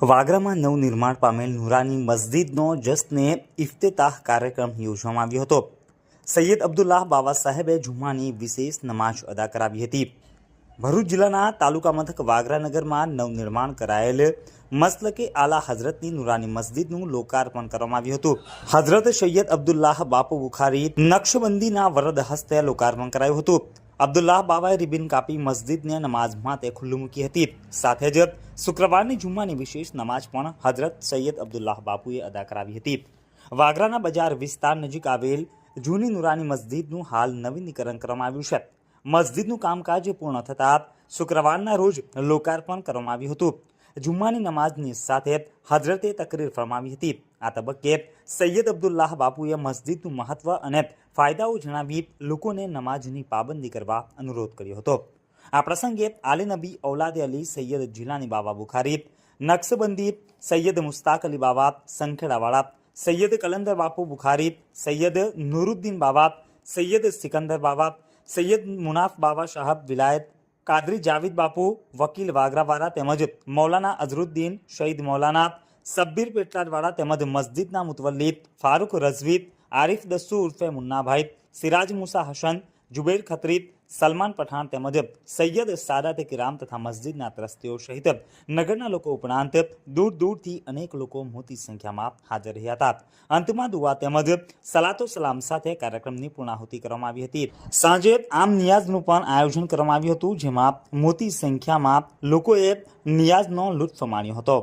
વાગરામાં નવનિર્માણ પામેલ નુરાની મસ્જિદનો જશ્ને ઇફ્તિતાહ કાર્યક્રમ યોજવામાં આવ્યો હતો। સૈયદ અબ્દુલ્લાહ બાવા સાહેબે જુમ્માની વિશેષ નમાજ અદા કરાવી હતી। ભરૂચ જિલ્લાના તાલુકા મથક વાગરાનગરમાં નવનિર્માણ કરાયેલ મસલકે આલા હઝરતની નુરાની મસ્જિદનું લોકાર્પણ કરવામાં આવ્યું હતું। હઝરત સૈયદ અબ્દુલ્લાહ બાપુ બુખારી નક્શબંદીના વરદ હસ્તે લોકાર્પણ કરાયું હતું। અબ્દુલ્લાહ બાવાએ રિબિન કાપી મસ્જિદને નમાજ માટે ખુલ્લું મૂકી હતી। સાથે જ શુક્રવારની જુમ્માની વિશેષ નમાજ પણ હઝરત સૈયદ અબ્દુલ્લાહ બાપુએ અદા કરાવી હતી। વાગરાના બજાર વિસ્તાર નજીક આવેલ જૂની નુરાની મસ્જિદનું હાલ નવીનીકરણ કરવામાં આવ્યું છે। મસ્જિદનું કામકાજ પૂર્ણ થતાં શુક્રવારના રોજ લોકાર્પણ કરવામાં આવ્યું હતું। જુમ્માની નમાજની સાથે હઝરતે તકરીર ફરમાવી હતી। આ તબક્કે સૈયદ અબ્દુલ્લાહ બાપુએ મસ્જિદનું મહત્વ અને ફાયદાઓ જણાવી લોકોને નમાજની પાબંદી કરવા અનુરોધ કર્યો હતો। આ પ્રસંગે આલી નબી ઔલાદે અલી સૈયદ જીલાની બાવા બુખારી નક્શબંદી સૈયદ મુસ્તાક અલી બાવા સંખેડાવાળા સૈયદ કલંદર બાપુ બુખારી સૈયદ નૂરુદ્દીન બાવા સૈયદ સિકંદર બાવા સૈયદ મુનાફ બાવા સાહબ વિલાયત કાદરી જાવિદ બાપુ વકીલ વાગરાવાળા તેમજ મૌલાના અઝરુદ્દીન શહીદ મૌલાના સબ્બીર પેટલાદવાળા તેમજ મસ્જિદના મુતવલ્લી ફારૂક રઝવી આરિફ દસ્સુ ઉર્ફે મુન્નાભાઈ સિરાજ મુસા હસન જુબૈર ખત્રી સલમાન પઠાણ તેમજ સૈયદ સાદાત કિરામ તથા મસ્જિદના ત્રસ્તીઓ સહિત નગરના લોકો ઉપરાંત દૂર દૂરથી અનેક લોકો મોટી સંખ્યામાં હાજર રહ્યા હતા। અંતમાં દુઆ તેમજ સલાતો સલામ સાથે કાર્યક્રમની પૂર્ણાહુતિ કરવામાં આવી હતી। સાંજે આમ નિયાઝનું પણ આયોજન કરવામાં આવ્યું હતું, જેમાં મોટી સંખ્યામાં લોકોએ નિયાઝનો લુત્ફ માણ્યો હતો।